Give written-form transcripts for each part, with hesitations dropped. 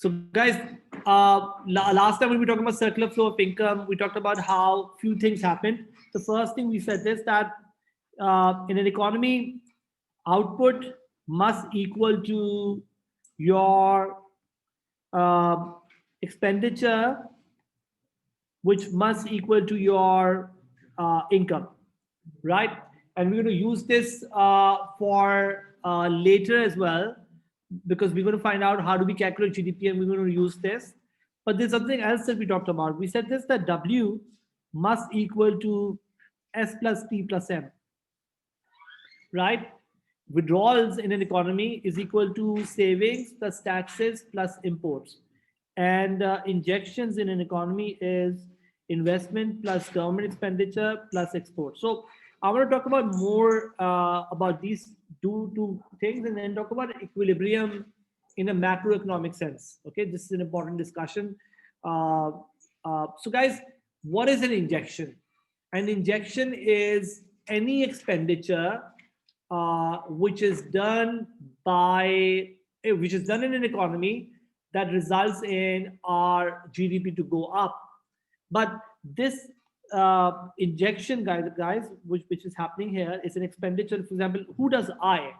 So guys, last time when we talked about circular flow of income, we talked about how few things happened. The first thing we said is that in an economy, output must equal to your uh, expenditure, which must equal to your income, right? And we're going to use this for later as well, because we're going to find out how do we calculate GDP, and we're going to use this. But there's something else that we talked about. We said this, that W must equal to S plus T plus M, right? Withdrawals in an economy is equal to savings plus taxes plus imports. And injections in an economy is investment plus government expenditure plus export. So I want to talk about more about these two things, and then talk about equilibrium in a macroeconomic sense. Okay, this is an important discussion. So guys, what is an injection? An injection is any expenditure which is done by which is done in an economy that results in our GDP to go up. But this injection, guys, which is happening here is an expenditure. For example, who does I?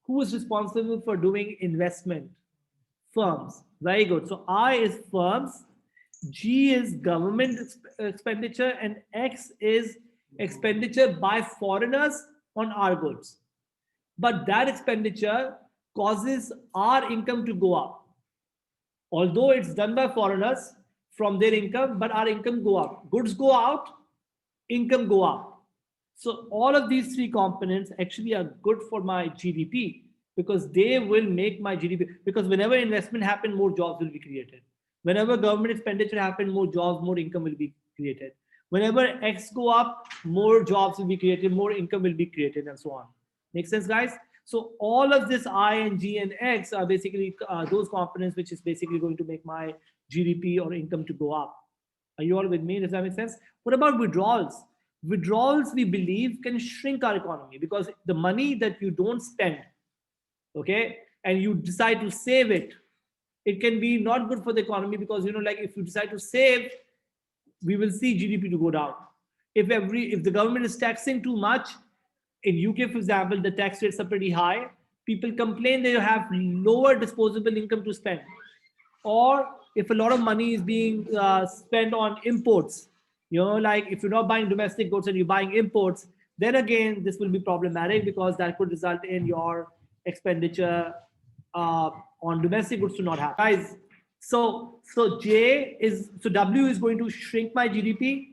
Who is responsible for doing investment? Firms. Very good. So I is firms, G is government expenditure, and X is expenditure by foreigners on our goods. But that expenditure causes our income to go up. Although it's done by foreigners from their income, but our income go up. Goods go out, income go up. So all of these three components actually are good for my GDP, because they will make my GDP. Because whenever investment happens, more jobs will be created. Whenever government expenditure happens, more jobs, more income will be created. Whenever X go up, more jobs will be created, more income will be created, and so on. Make sense, guys? So all of this I and G and X are basically those components which is basically going to make my GDP or income to go up. Are you all with me? Does that make sense? What about withdrawals? Withdrawals, we believe, can shrink our economy, because the money that you don't spend, okay, and you decide to save it, it can be not good for the economy, because like if you decide to save, we will see GDP to go down. If the government is taxing too much, in UK, for example, the tax rates are pretty high. People complain they have lower disposable income to spend. Or if a lot of money is being spent on imports, like if you're not buying domestic goods and you're buying imports, then again, this will be problematic, because that could result in your expenditure on domestic goods to not happen. Guys, so W is going to shrink my GDP.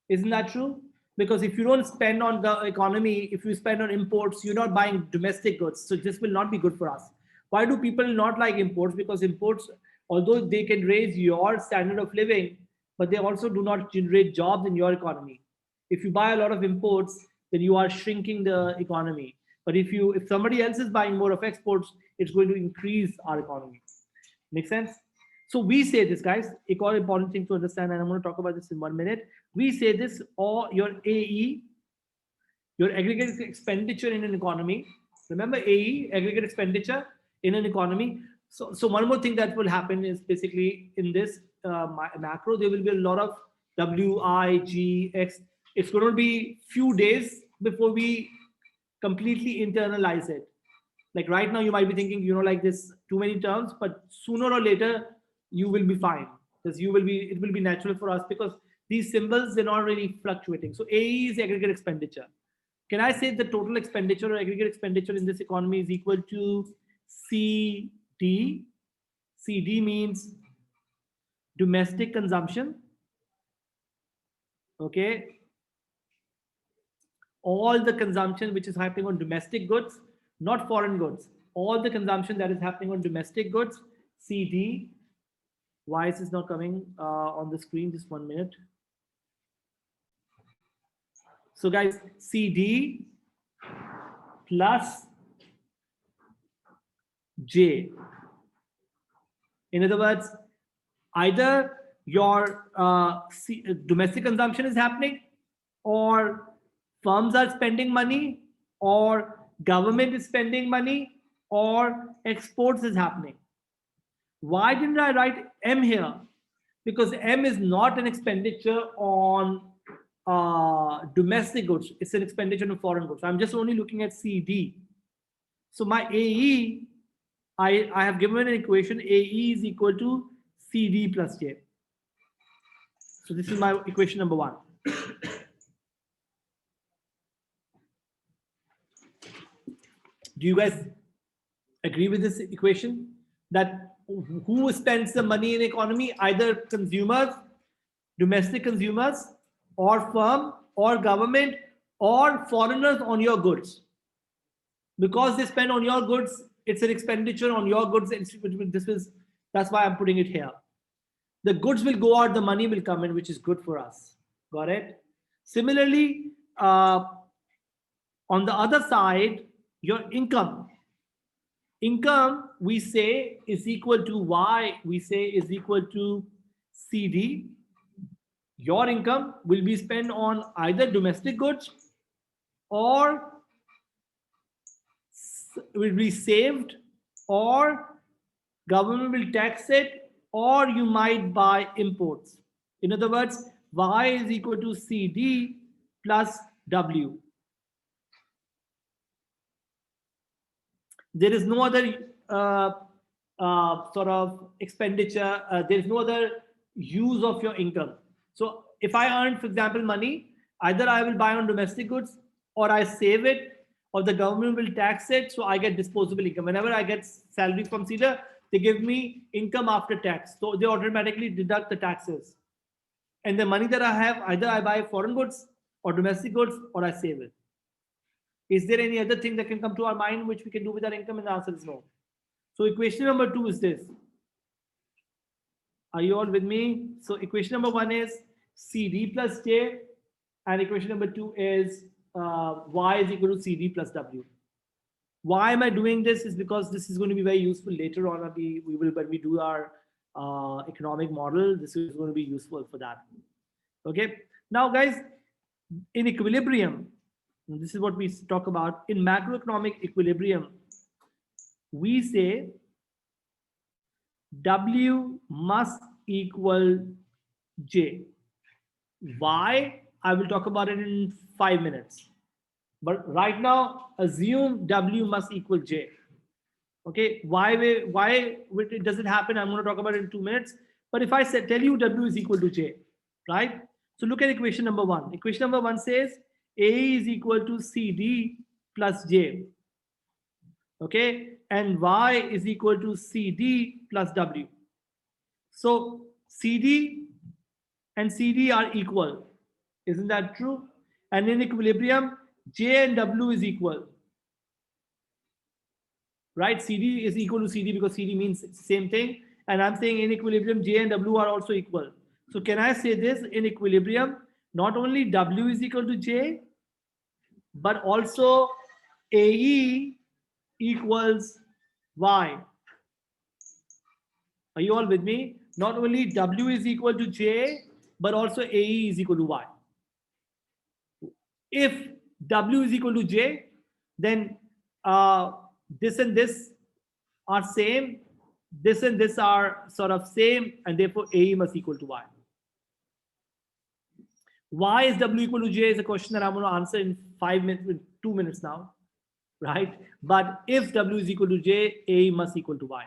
Isn't that true? Because if you don't spend on the economy, if you spend on imports, you're not buying domestic goods. So this will not be good for us. Why do people not like imports? Because imports, although they can raise your standard of living, but they also do not generate jobs in your economy. If you buy a lot of imports, then you are shrinking the economy. But if somebody else is buying more of exports, it's going to increase our economy. Make sense? So we say this, guys, a core important thing to understand, and I'm going to talk about this in 1 minute. We say this, or your AE, your aggregate expenditure in an economy. Remember AE, aggregate expenditure in an economy. So one more thing that will happen is basically in this macro, there will be a lot of W, I, G, X. It's going to be few days before we completely internalize it. Like right now, you might be thinking, like this too many terms, but sooner or later, you will be fine, because it will be natural for us, because these symbols, they're not really fluctuating. So AE is aggregate expenditure. Can I say the total expenditure or aggregate expenditure in this economy is equal to CD? CD means domestic consumption. Okay. All the consumption which is happening on domestic goods, not foreign goods. All the consumption that is happening on domestic goods, CD. Why is this not coming on the screen? Just 1 minute. So guys, CD plus J. In other words, either your domestic consumption is happening, or firms are spending money, or government is spending money, or exports is happening. Why didn't I write M here? Because M is not an expenditure on domestic goods. It's an expenditure on foreign goods. I'm just only looking at CD. So my AE, I have given an equation. AE is equal to CD plus J. So this is my equation number 1. Do you guys agree with this equation? That who spends the money in the economy? Either consumers, domestic consumers, or firm, or government, or foreigners on your goods. Because they spend on your goods, it's an expenditure on your goods. That's why I'm putting it here. The goods will go out, the money will come in, which is good for us. Got it? Similarly, on the other side, your income. Income, we say, is equal to Y, we say is equal to CD. Your income will be spent on either domestic goods or will be saved, or government will tax it, or you might buy imports. In other words, Y is equal to CD plus W. There is no other sort of expenditure. There is no other use of your income. So if I earn, for example, money, either I will buy on domestic goods, or I save it, or the government will tax it. So I get disposable income. Whenever I get salary from CEDA, they give me income after tax. So they automatically deduct the taxes. And the money that I have, either I buy foreign goods or domestic goods, or I save it. Is there any other thing that can come to our mind which we can do with our income? And the answer is no. So equation number 2 is this. Are you all with me? So equation number 1 is CD plus J, and equation number 2 is Y is equal to CD plus W. Why am I doing this? Is because this is going to be very useful later on. We will, when we do our economic model, this is going to be useful for that. Okay. Now, guys, in equilibrium, this is what we talk about. In macroeconomic equilibrium, we say W must equal J. Why? I will talk about it in 5 minutes. But right now, assume W must equal J. Okay, why does it happen? I'm going to talk about it in 2 minutes. But if I tell you W is equal to J, right? So look at equation number 1. Equation number 1 says A is equal to CD plus J. Okay, and Y is equal to CD plus W. So CD and CD are equal. Isn't that true? And in equilibrium, J and W is equal. Right? CD is equal to CD because CD means same thing. And I'm saying in equilibrium, J and W are also equal. So can I say this? In equilibrium, not only W is equal to J, but also AE equals Y. Are you all with me? Not only W is equal to J, but also AE is equal to Y. If W is equal to J, then this and this are same, this and this are sort of same, and therefore AE must equal to Y. Why is W equal to J is a question that I'm going to answer in 5 minutes, 2 minutes now, right? But if W is equal to J, AE must equal to Y.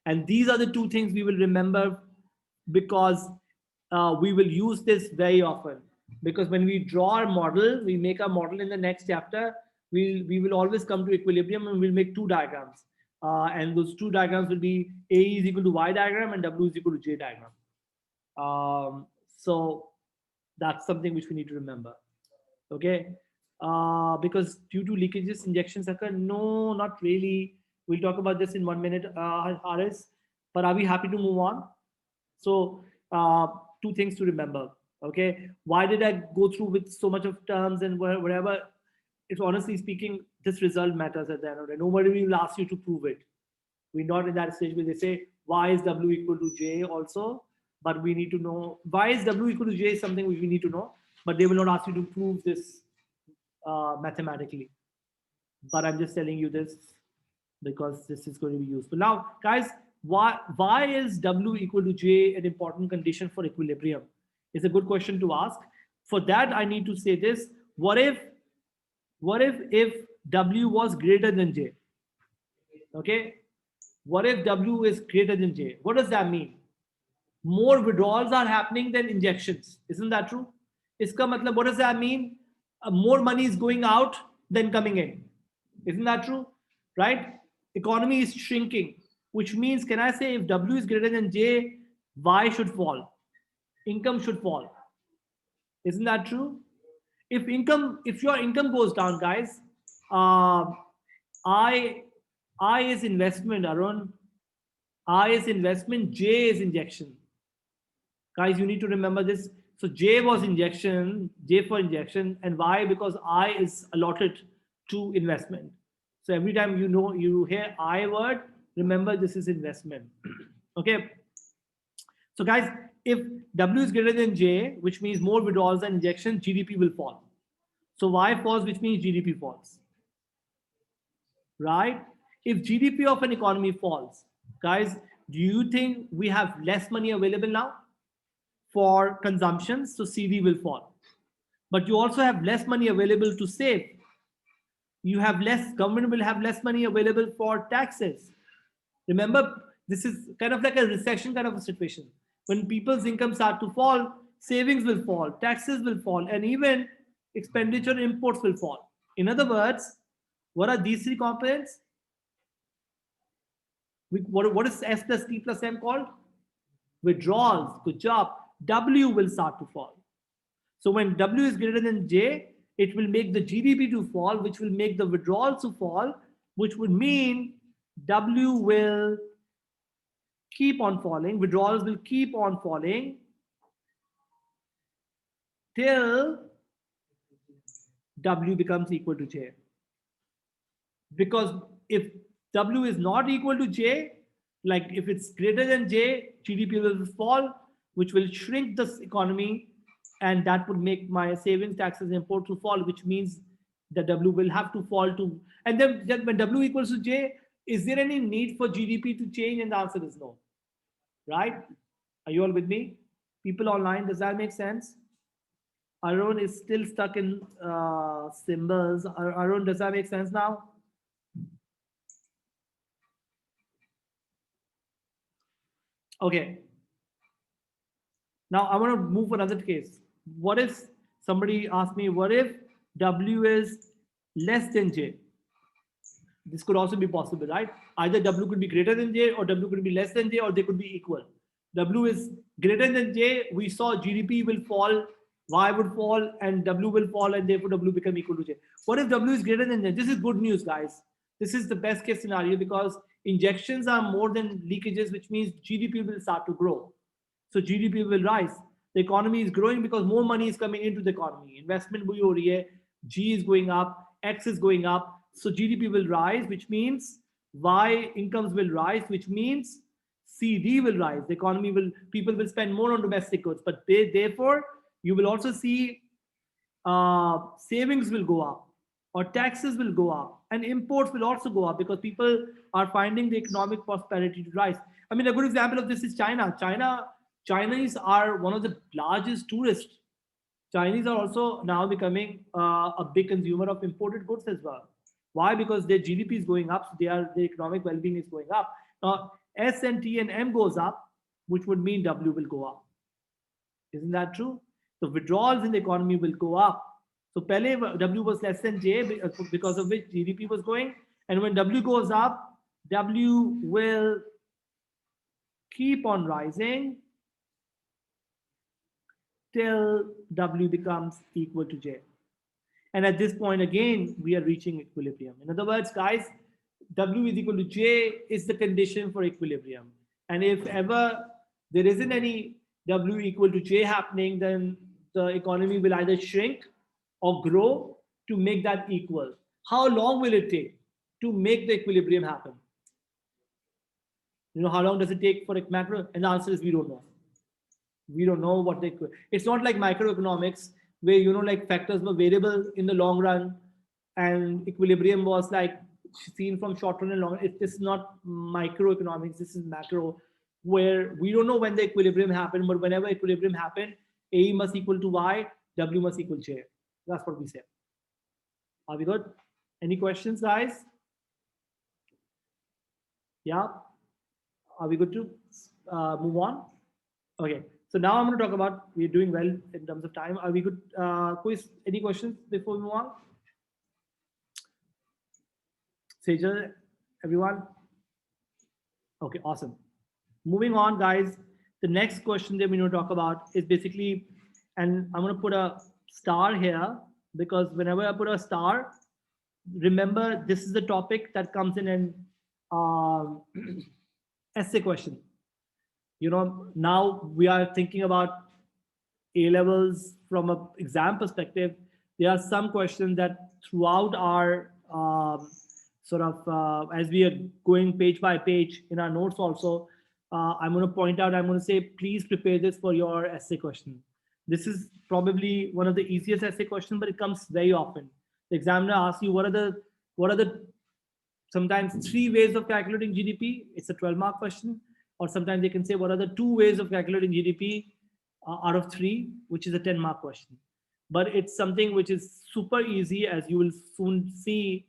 And these are the 2 things we will remember, because we will use this very often. Because when we draw our model, we make our model in the next chapter, we will always come to equilibrium and we'll make 2 diagrams. And those 2 diagrams will be AE is equal to Y diagram and W is equal to J diagram. So that's something which we need to remember. Okay. Because due to leakages, injections occur. No, not really. We'll talk about this in 1 minute, Haris. But are we happy to move on? So 2 things to remember. Okay. Why did I go through with so much of terms and whatever? It's honestly speaking, this result matters at the end of the day. Nobody will ask you to prove it. We're not in that stage where they say, why is W equal to J also? But we need to know why is W equal to J is something which we need to know, but they will not ask you to prove this mathematically. But I'm just telling you this because this is going to be useful. Now, guys, why is W equal to J an important condition for equilibrium? It's a good question to ask. For that, I need to say this. What if W was greater than J? Okay. What if W is greater than J? What does that mean? More withdrawals are happening than injections. Isn't that true? Iska matlab, what does that mean? More money is going out than coming in. Isn't that true? Right? Economy is shrinking, which means, can I say if W is greater than J, Y should fall? Income should fall. Isn't that true? If your income goes down, guys, uh, I I is investment, Arun. I is investment, J is injection. Guys, you need to remember this. So J was injection, J for injection, and why? Because I is allotted to investment. So every time you hear I word, remember this is investment. Okay. So guys, if W is greater than J, which means more withdrawals and injections, GDP will fall. So Y falls, which means GDP falls. Right? If GDP of an economy falls, guys, do you think we have less money available now for consumption? So CD will fall. But you also have less money available to save. You have less, government will have less money available for taxes. Remember, this is kind of like a recession kind of a situation. When people's incomes start to fall, savings will fall, taxes will fall, and even expenditure imports will fall. In other words, what are these three components? What is S plus T plus M called? Withdrawals. Good job. W will start to fall. So when W is greater than J, it will make the GDP to fall, which will make the withdrawals to fall, which would mean W will keep on falling. Withdrawals will keep on falling till W becomes equal to J. Because if W is not equal to J, like if it's greater than J, GDP will fall, which will shrink this economy, and that would make my savings, taxes, import to fall, which means the W will have to fall to. And then when W equals to J, is there any need for GDP to change? And the answer is no. Right? Are you all with me? People online, does that make sense? Arun is still stuck in symbols. Arun, does that make sense now? Okay. Now I want to move another case. What if somebody asked me, what if W is less than J? This could also be possible, right? Either W could be greater than J, or W could be less than J, or they could be equal. W is greater than J, we saw GDP will fall, Y would fall, and W will fall, and therefore W become equal to J. What if W is greater than J? This is good news, guys. This is the best case scenario because injections are more than leakages, which means GDP will start to grow. So GDP will rise. The economy is growing because more money is coming into the economy. Investment bhi ho rahi hai, G is going up, X is going up. So GDP will rise, which means Y incomes will rise, which means CD will rise. The economy will, people will spend more on domestic goods, but therefore you will also see savings will go up, or taxes will go up, and imports will also go up because people are finding the economic prosperity to rise. I mean, a good example of this is China. Chinese are one of the largest tourists. Chinese are also now becoming a big consumer of imported goods as well. Why? Because their GDP is going up, so their economic well-being is going up. Now, S and T and M goes up, which would mean W will go up. Isn't that true? The withdrawals in the economy will go up. So pehle W was less than J because of which GDP was going. And when W goes up, W will keep on rising till W becomes equal to J. And at this point, again, we are reaching equilibrium. In other words, guys, W is equal to J is the condition for equilibrium. And if ever there isn't any W equal to J happening, then the economy will either shrink or grow to make that equal. How long will it take to make the equilibrium happen? You know, how long does it take for a macro? And the answer is we don't know. We don't know what they could. It's not like microeconomics where, you know, like factors were variable in the long run and equilibrium was like seen from short run and long. This is not microeconomics. This is macro, where we don't know when the equilibrium happened, but whenever equilibrium happened, A must equal to Y, W must equal J. That's what we say. Are we good? Any questions, guys? Yeah. Are we good to move on? Okay. So now I'm going to talk about, we're doing well in terms of time. Are we good? Quiz, any questions before we move on? Sejal, everyone? Okay, awesome. Moving on, guys. The next question that we're going to talk about is basically, and I'm going to put a star here because whenever I put a star, remember this is the topic that comes in an essay question. You know, now we are thinking about A levels from an exam perspective. There are some questions that throughout our sort of as we are going page by page in our notes also, I'm going to point out, I'm going to say, please prepare this for your essay question. This is probably one of the easiest essay questions, but it comes very often. The examiner asks you, what are the sometimes 3 ways of calculating GDP? It's a 12-mark question. Or sometimes they can say, what are the 2 ways of calculating GDP out of 3, which is a 10-mark question. But it's something which is super easy, as you will soon see,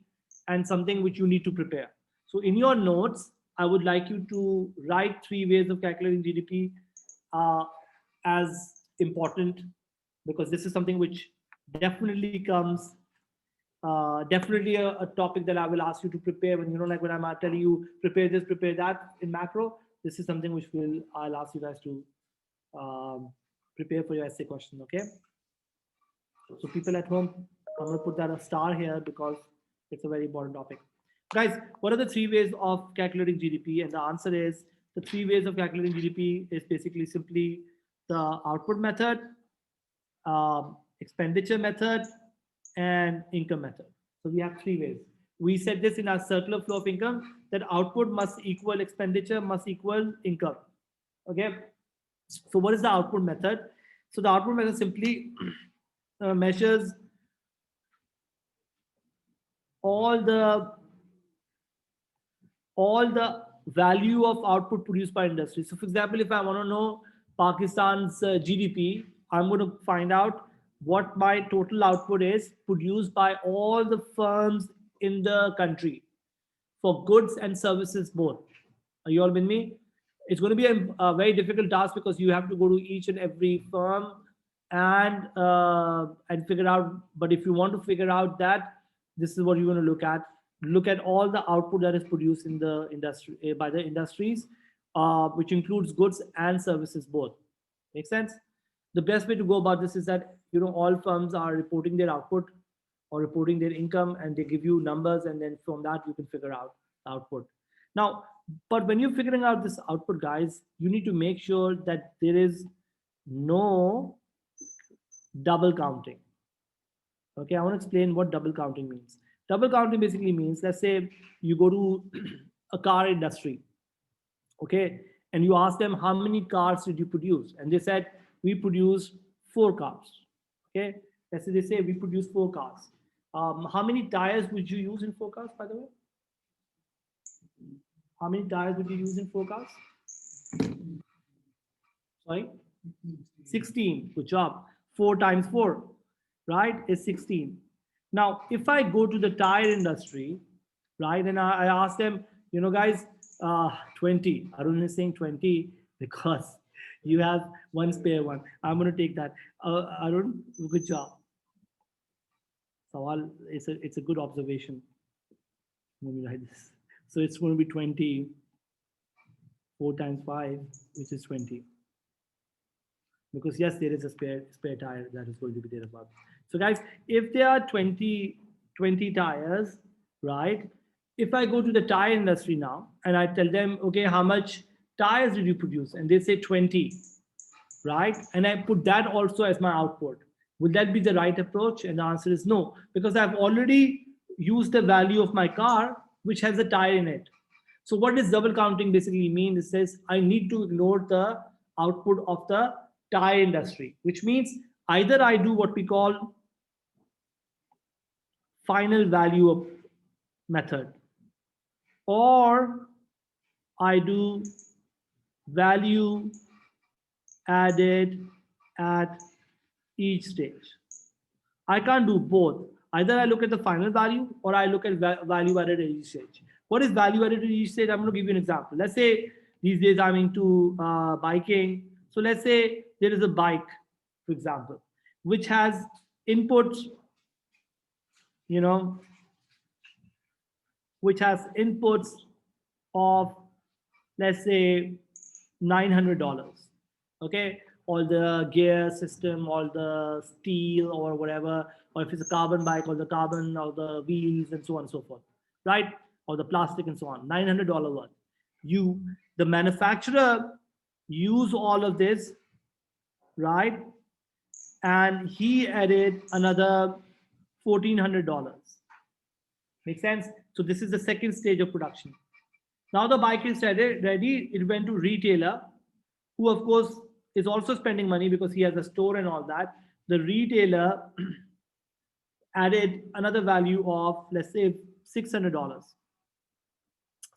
and something which you need to prepare. So in your notes, I would like you to write 3 ways of calculating GDP as important, because this is something which definitely comes, definitely a topic that I will ask you to prepare when, like when I'm telling you, prepare this, prepare that in macro. This is something which I'll ask you guys to prepare for your essay question, okay? So people at home, I'm going to put that a star here because it's a very important topic. Guys, what are the 3 ways of calculating GDP? And the answer is, the 3 ways of calculating GDP is basically simply the output method, expenditure method, and income method. So we have 3 ways. We said this in our circular flow of income, that output must equal expenditure must equal income. Okay. So what is the output method? So the output method simply measures all the value of output produced by industry. So for example, if I want to know Pakistan's GDP, I'm going to find out what my total output is produced by all the firms in the country for goods and services both. Are you all with me? It's going to be a very difficult task because you have to go to each and every firm and figure out. But if you want to figure out that, this is what you're going to look at. Look at all the output that is produced in the industry by the industries, which includes goods and services both. Make sense? The best way to go about this is that all firms are reporting their output or reporting their income, and they give you numbers, and then from that you can figure out the output. Now, but when you're figuring out this output, guys, you need to make sure that there is no double counting. Okay, I want to explain what double counting means. Double counting basically means, let's say you go to a car industry, okay, and you ask them, how many cars did you produce? And they said, we produced 4 cars. Okay, let's say they say we produced 4 cars. How many tires would you use in 4 cars, by the way? How many tires would you use in 4 cars? Sorry? 16. Good job. 4 times 4, right, is 16. Now, if I go to the tire industry, right, and I ask them, guys, 20. Arun is saying 20 because you have 1 spare one. I'm going to take that. Arun, good job. Sawal, it's a good observation. Let me write this. So it's going to be 20, 4 times 5, which is 20. Because yes, there is a spare tire that is going to be there as well. So guys, if there are 20 tires, right? If I go to the tire industry now and I tell them, okay, how much tires did you produce? And they say 20, right? And I put that also as my output. Would that be the right approach? And the answer is no, because I've already used the value of my car, which has a tire in it. So what does double counting basically mean? It says I need to ignore the output of the tire industry, which means either I do what we call final value of method, or I do value added at each stage. I can't do both. Either I look at the final value or I look at value added at each stage. What is value added at each stage? I'm going to give you an example. Let's say these days I'm into biking. So let's say there is a bike, for example, which has inputs, you know, which has inputs of, let's say, $900. Okay, all the gear system, all the steel or whatever, or if it's a carbon bike, all the carbon, or the wheels, and so on and so forth, right? Or the plastic and so on. $900 worth. You, the manufacturer, use all of this, right? And he added another $1,400. Make sense? So this is the second stage of production. Now the bike is ready. It went to retailer, who of course is also spending money because he has a store and all that. The retailer added another value of, let's say, $600.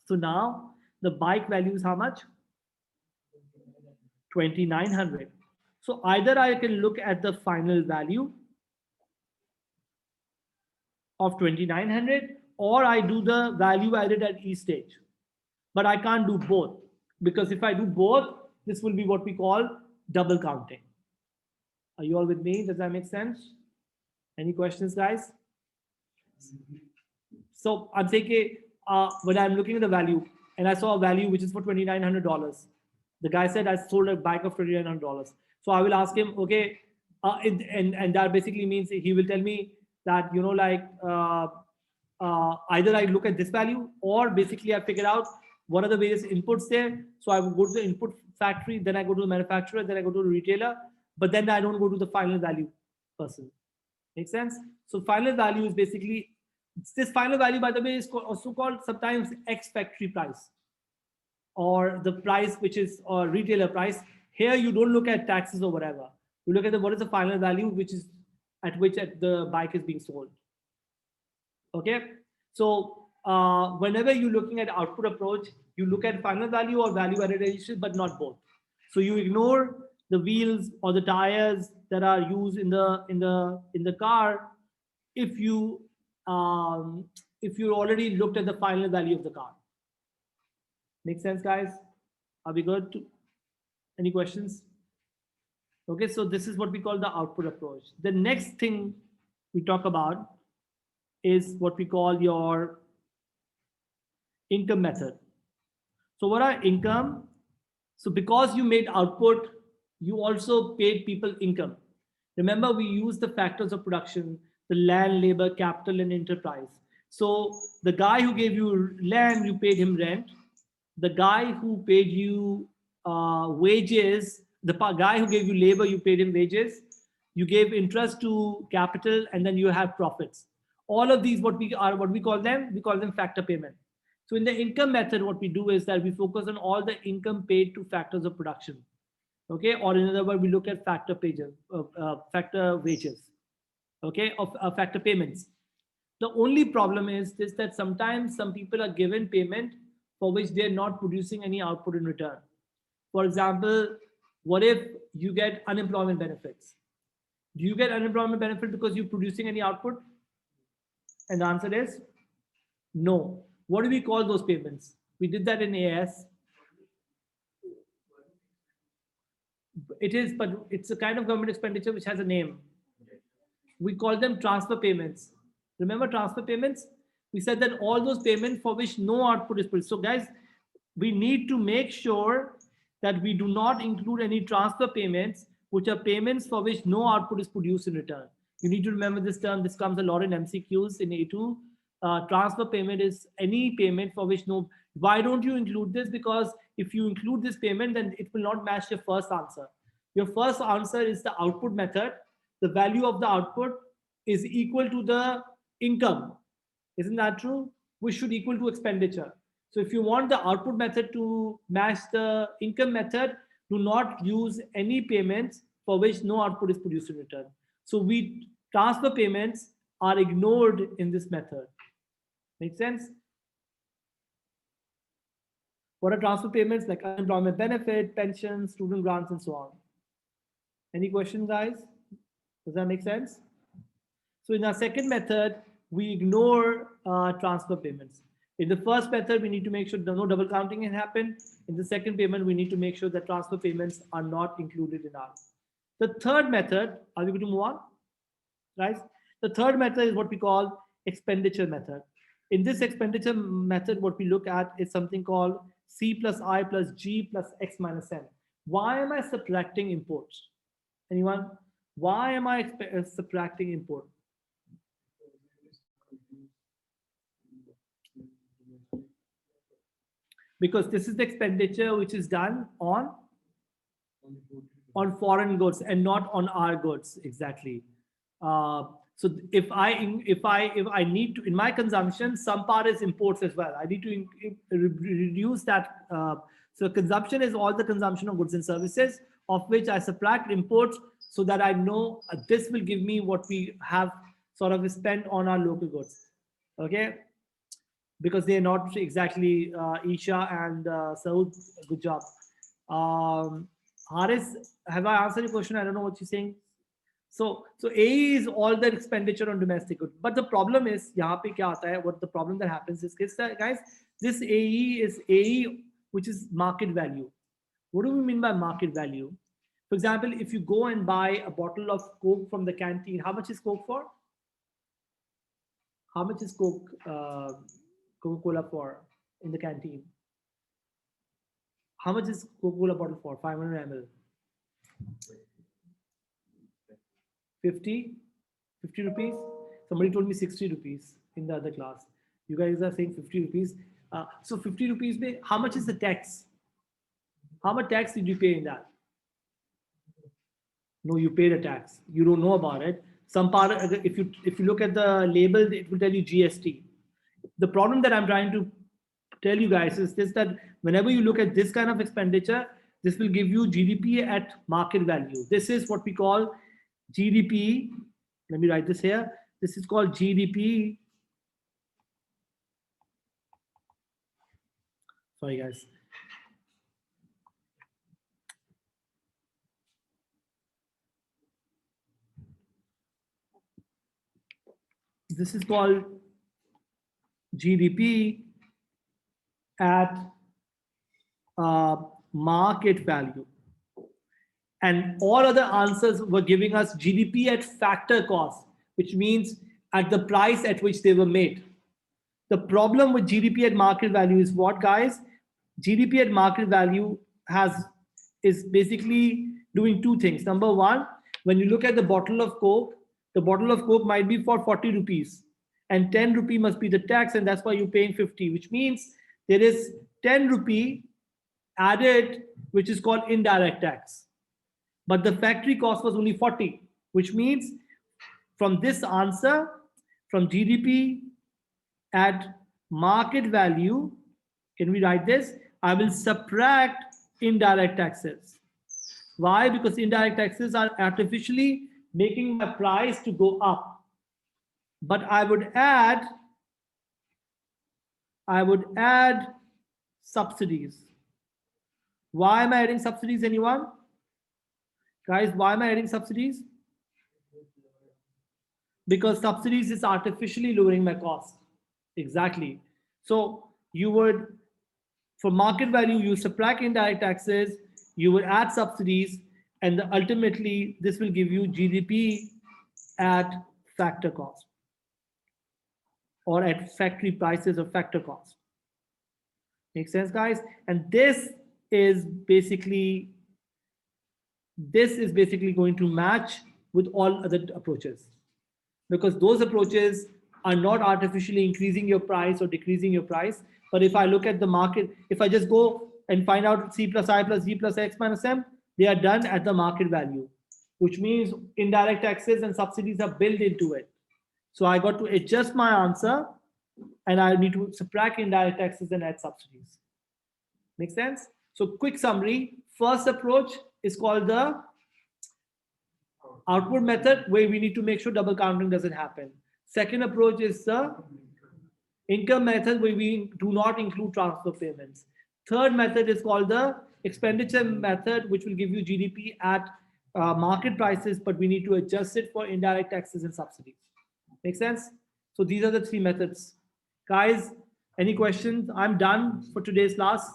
So now the bike value is how much? 2,900. So either I can look at the final value of 2,900, or I do the value added at each stage. But I can't do both, because if I do both, this will be what we call double counting. Are you all with me? Does that make sense? Any questions, guys? So I'm thinking, when I'm looking at the value and I saw a value which is for $2,900, the guy said I sold a bike of $2,900. So I will ask him, okay, and that basically means he will tell me that, either I look at this value, or basically I figure out what are the various inputs there. So I will go to the input factory, then I go to the manufacturer, then I go to the retailer, but then I don't go to the final value person. Make sense? So final value is basically, this final value, by the way, is also called sometimes X factory price, or the price which is or retailer price. Here you don't look at taxes or whatever. You look at what is the final value, which is at which the bike is being sold. Okay, so whenever you're looking at output approach, you look at final value or value added addition, but not both. So you ignore the wheels or the tires that are used in the car if you already looked at the final value of the car. Make sense, guys? Are we good? Any questions? Okay, so this is what we call the output approach. The next thing we talk about is what we call your income method. So what are income? So because you made output, you also paid people income. Remember, we use the factors of production, the land, labor, capital, and enterprise. So the guy who gave you land, you paid him rent. The guy who paid you wages, the guy who gave you labor, you paid him wages. You gave interest to capital, and then you have profits. All of these, what we call them factor payment. So in the income method, what we do is that we focus on all the income paid to factors of production. Okay, or in other words, we look at factor wages. Okay, of factor payments. The only problem is this, that sometimes some people are given payment for which they're not producing any output in return. For example, what if you get unemployment benefits? Do you get unemployment benefit because you're producing any output? And the answer is no. What do we call those payments? We did that in AS. It is, but it's a kind of government expenditure which has a name. We call them transfer payments. Remember transfer payments? We said that all those payments for which no output is produced. So guys, we need to make sure that we do not include any transfer payments, which are payments for which no output is produced in return. You need to remember this term. This comes a lot in MCQs in A2. Transfer payment is any payment for which no. Why don't you include this? Because if you include this payment, then it will not match your first answer. Your first answer is the output method. The value of the output is equal to the income. Isn't that true? Which should equal to expenditure. So if you want the output method to match the income method, do not use any payments for which no output is produced in return. So transfer payments are ignored in this method. Make sense? What are transfer payments? Like unemployment benefit, pensions, student grants, and so on. Any questions, guys? Does that make sense? So in our second method, we ignore transfer payments. In the first method, we need to make sure no double counting can happen. In the second payment, we need to make sure that transfer payments are not included in ours. The third method, are we going to move on? Right? The third method is what we call expenditure method. In this expenditure method, what we look at is something called C plus I plus G plus X minus M. Why am I subtracting imports? Anyone? Why am I subtracting import? Because this is the expenditure which is done on foreign goods and not on our goods. Exactly. So if I need to, in my consumption, some part is imports as well. I need to reduce that. So consumption is all the consumption of goods and services, of which I subtract imports, so that I know this will give me what we have sort of spent on our local goods. Okay, because they are not exactly Isha and Saud. Good job. Haris, have I answered your question? I don't know what you're saying. So AE is all the expenditure on domestic goods. But the problem is, यहाँ पे क्या आता है? What the problem that happens is, guys, this AE is AE, which is market value. What do we mean by market value? For example, if you go and buy a bottle of Coke from the canteen, how much is Coke for? How much is Coke, Coca-Cola for in the canteen? How much is Coca-Cola bottle for? 500 ml. 50 rupees. Somebody told me 60 rupees in the other class. You guys are saying 50 rupees. So 50 rupees, how much is the tax? How much tax did you pay in that? No, you paid a tax. You don't know about it. Some part, if you look at the label, it will tell you GST. The problem that I'm trying to tell you guys is this, that whenever you look at this kind of expenditure, this will give you GDP at market value. This is what we call GDP. Let me write this here. This is called GDP. Sorry, guys. This is called GDP at market value. And all other answers were giving us GDP at factor cost, which means at the price at which they were made. The problem with GDP at market value is what, guys? GDP at market value is basically doing two things. Number one, when you look at the bottle of Coke might be for 40 rupees and 10 rupee must be the tax, and that's why you're paying 50, which means there is 10 rupee added, which is called indirect tax. But the factory cost was only 40, which means from this answer, from GDP at market value, can we write this? I will subtract indirect taxes. Why? Because indirect taxes are artificially making my price to go up. But I would add subsidies. Why am I adding subsidies? Anyone? Guys, why am I adding subsidies? Because subsidies is artificially lowering my cost. Exactly. So you would, for market value, you subtract indirect taxes, you would add subsidies, and ultimately this will give you GDP at factor cost or at factory prices or factor cost. Make sense, guys? And this is basically going to match with all other approaches, because those approaches are not artificially increasing your price or decreasing your price. But if I look at the market, if I just go and find out C plus I plus G plus X minus M, they are done at the market value, which means indirect taxes and subsidies are built into it. So I got to adjust my answer and I need to subtract indirect taxes and add subsidies. Make sense? So quick summary. First approach is called the output method, where we need to make sure double counting doesn't happen. Second approach is the income method, where we do not include transfer payments. Third method is called the expenditure method, which will give you GDP at market prices, but we need to adjust it for indirect taxes and subsidies. Make sense? So these are the three methods. Guys, any questions? I'm done for today's class.